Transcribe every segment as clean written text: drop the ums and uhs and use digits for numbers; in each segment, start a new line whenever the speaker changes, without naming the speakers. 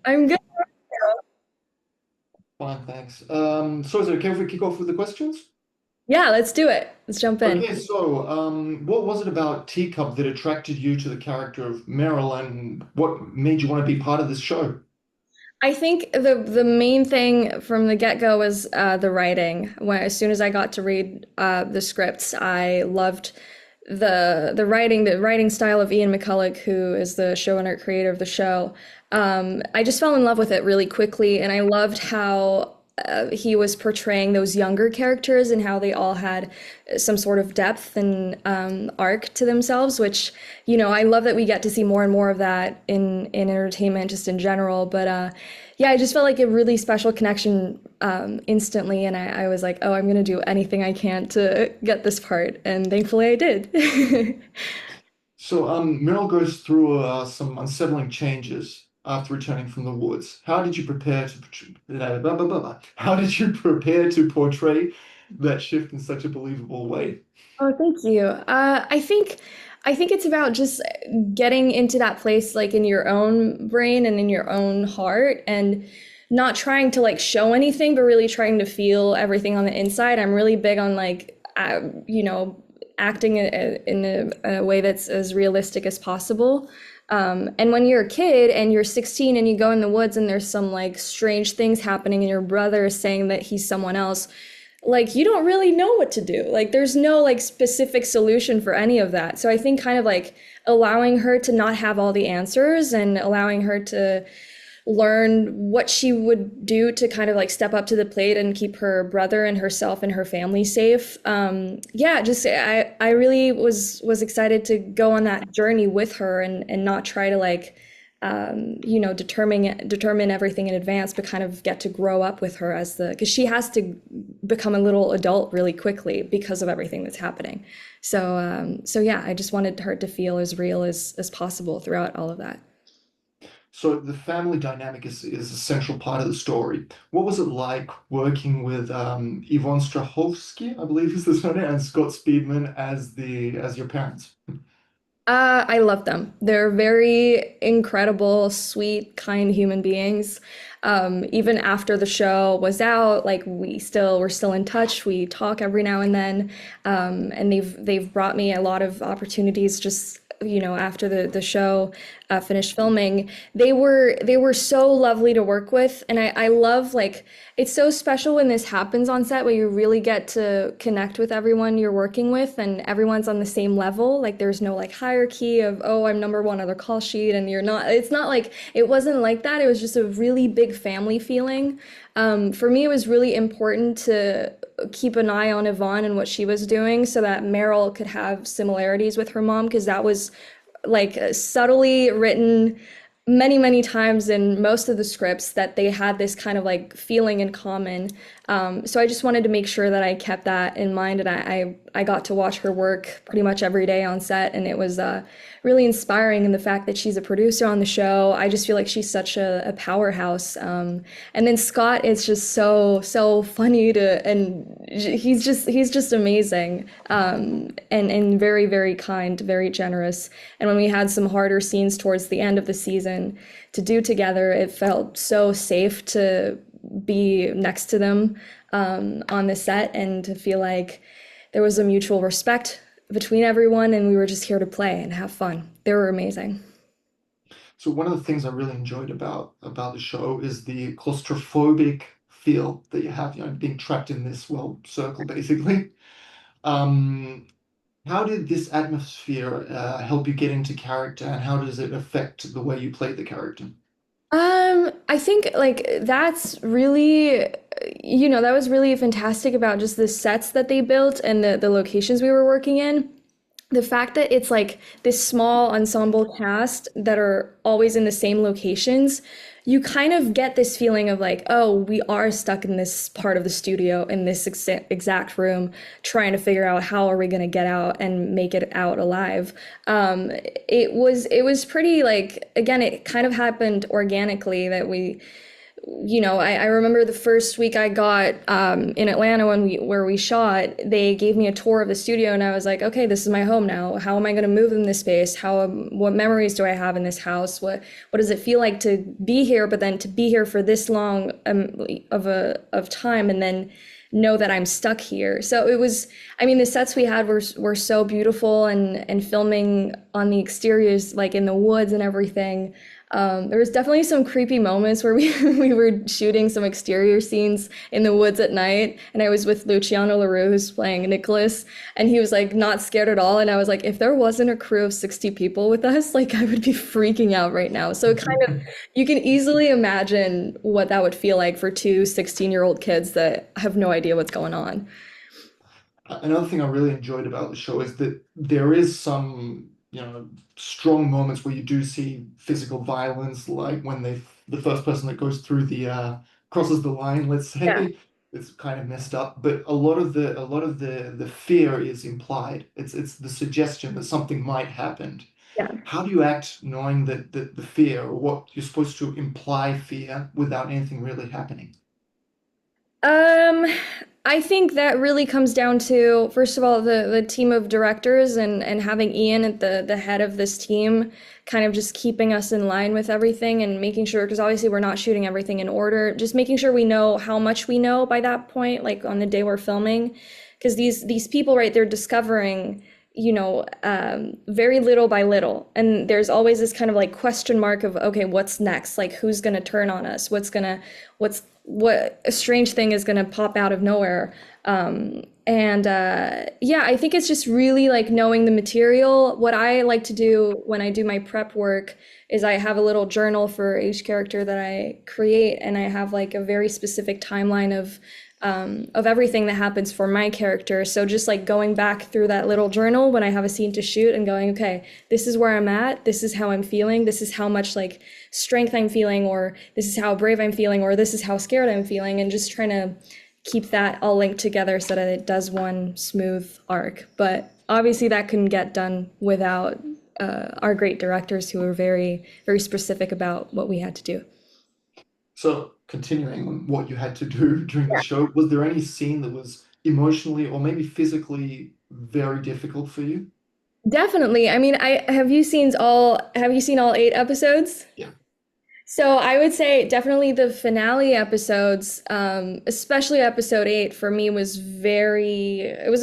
I'm good.
Fine, thanks. So is it okay if we kick off with the questions?
Yeah, let's do it. Let's jump in.
Okay, so what was it about Teacup that attracted you to the character of Meryl, and what made you want to be part of this show?
I think the main thing from the get-go was the writing. When as soon as I got to read the scripts, I loved the writing style of Ian McCulloch, who is the showrunner creator of the show. I just fell in love with it really quickly, and I loved how he was portraying those younger characters and how they all had some sort of depth and arc to themselves, which, I love that we get to see more and more of that in entertainment just in general. But yeah, I just felt like a really special connection instantly. And I was like, oh, I'm going to do anything I can to get this part. And thankfully I did.
So Meryl goes through some unsettling changes after returning from the woods. How did you prepare to How did you prepare to portray that shift in such a believable way?
Oh, thank you. I think it's about just getting into that place like in your own brain and in your own heart and not trying to like show anything, but really trying to feel everything on the inside. I'm really big on like acting in a way that's as realistic as possible. And when you're a kid and you're 16 and you go in the woods and there's some like strange things happening and your brother is saying that he's someone else, like you don't really know what to do. Like there's no like specific solution for any of that. So I think kind of like allowing her to not have all the answers and allowing her to learn what she would do to kind of like step up to the plate and keep her brother and herself and her family safe. Yeah, just I really was excited to go on that journey with her and not try to like determine everything in advance, but kind of get to grow up with her as the because she has to become a little adult really quickly because of everything that's happening. So yeah, I just wanted her to feel as real as possible throughout all of that.
So the family dynamic is a central part of the story. What was it like working with Yvonne Strahovski, I believe is the surname, and Scott Speedman as your parents?
I love them. They're very incredible, sweet, kind human beings. Even after the show was out, like we're still in touch. We talk every now and then, and they've brought me a lot of opportunities. Just after the show finished filming, they were so lovely to work with, and I love like it's so special when this happens on set where you really get to connect with everyone you're working with and everyone's on the same level. Like there's no like hierarchy of, oh, I'm number one on the call sheet and you're not. It's not like it wasn't like that. It was just a really big family feeling. For me, it was really important to keep an eye on Yvonne and what she was doing so that Meryl could have similarities with her mom, because that was like subtly written many times in most of the scripts that they had this kind of like feeling in common. So I just wanted to make sure that I kept that in mind, and I got to watch her work pretty much every day on set, and it was really inspiring. And the fact that she's a producer on the show, I just feel like she's such a powerhouse. And then Scott is just so funny and he's just amazing, and very kind, very generous. And when we had some harder scenes towards the end of the season to do together, it felt so safe to be next to them on the set and to feel like there was a mutual respect between everyone and we were just here to play and have fun. They were amazing.
So one of the things I really enjoyed about the show is the claustrophobic feel that you have, being trapped in this well circle basically. Um, how did this atmosphere help you get into character, and how does it affect the way you play the character?
I think like that was really fantastic about just the sets that they built and the locations we were working in. The fact that it's like this small ensemble cast that are always in the same locations, you kind of get this feeling of like, oh, we are stuck in this part of the studio in this exact room, trying to figure out how are we going to get out and make it out alive. It was pretty like again, it kind of happened organically that I remember the first week I got in Atlanta where we shot, they gave me a tour of the studio and I was like, okay, this is my home now. How am I going to move in this space? What memories do I have in this house? What does it feel like to be here, but then to be here for this long of time and then know that I'm stuck here. So it was, I mean, the sets we had were so beautiful and filming on the exteriors, like in the woods and everything. There was definitely some creepy moments where we we were shooting some exterior scenes in the woods at night, and I was with Luciano LaRue, who's playing Nicholas, and he was like not scared at all. And I was like, if there wasn't a crew of 60 people with us, like I would be freaking out right now. So it kind of you can easily imagine what that would feel like for two 16-year-old kids that have no idea what's going on.
Another thing I really enjoyed about the show is that there is some, strong moments where you do see physical violence, like when the first person that goes through the crosses the line, let's
Yeah,
say, it's kind of messed up. But a lot of the fear is implied. It's the suggestion that something might happen.
yeah.
How do you act knowing that the fear or what you're supposed to imply fear without anything really happening?
Um, I think that really comes down to, first of all, the team of directors and having Ian at the head of this team, kind of just keeping us in line with everything and making sure, because obviously we're not shooting everything in order, just making sure we know how much we know by that point, like on the day we're filming, because these people, right, they're discovering, very little by little, and there's always this kind of like question mark of, okay, what's next? Like, who's gonna turn on us? What a strange thing is going to pop out of nowhere. And Yeah, I think it's just really like knowing the material. What I like to do when I do my prep work is I have a little journal for each character that I create, and I have like a very specific timeline of everything that happens for my character. So just like going back through that little journal when I have a scene to shoot and going, okay, this is where I'm at, this is how I'm feeling, this is how much like strength I'm feeling, or this is how brave I'm feeling, or this is how scared I'm feeling, and just trying to keep that all linked together so that it does one smooth arc. But obviously that couldn't get done without our great directors who were very, very specific about what we had to do.
So, continuing on what you had to do during the show, was there any scene that was emotionally or maybe physically very difficult for you?
Definitely. I mean, I have you seen all 8 episodes?
Yeah.
So I would say definitely the finale episodes, especially episode 8 for me it was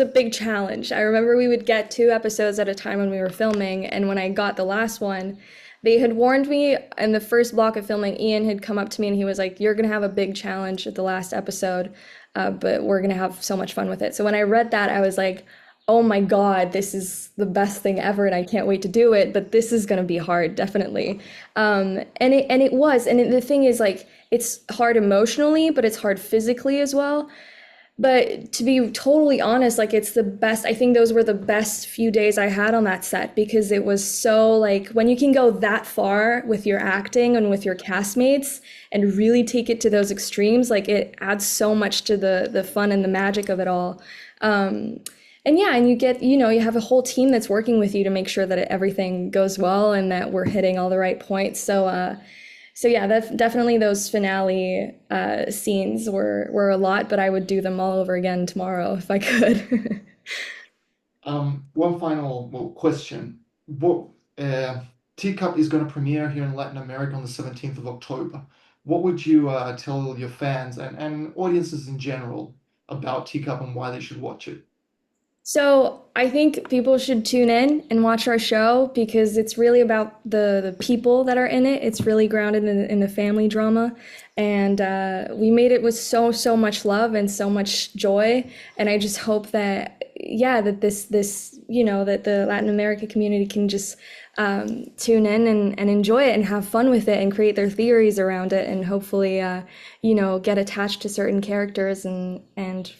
a big challenge. I remember we would get 2 episodes at a time when we were filming, and when I got the last one, they had warned me in the first block of filming. Ian had come up to me and he was like, "You're gonna have a big challenge at the last episode, but we're gonna have so much fun with it." So when I read that, I was like, oh my God, this is the best thing ever, and I can't wait to do it. But this is going to be hard, definitely. And it was. The thing is, like, it's hard emotionally, but it's hard physically as well. But to be totally honest, like, it's the best. I think those were the best few days I had on that set because it was so like when you can go that far with your acting and with your castmates and really take it to those extremes, like it adds so much to the fun and the magic of it all. Um, and yeah, and you have a whole team that's working with you to make sure that everything goes well and that we're hitting all the right points. So yeah, that definitely those finale scenes were a lot, but I would do them all over again tomorrow if I could.
One final question. What Teacup is going to premiere here in Latin America on the 17th of October. What would you tell your fans and audiences in general about Teacup and why they should watch it?
So I think people should tune in and watch our show because it's really about the people that are in it. It's really grounded in the family drama, and we made it with so much love and so much joy. And I just hope that yeah, that this that the Latin America community can just tune in and enjoy it and have fun with it and create their theories around it and hopefully get attached to certain characters and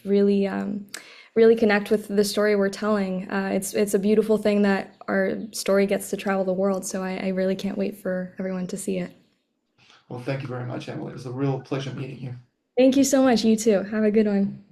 really connect with the story we're telling. It's a beautiful thing that our story gets to travel the world, so I really can't wait for everyone to see it.
Well, thank you very much, Emily. It was a real pleasure meeting you.
Thank you so much. You too. Have a good one.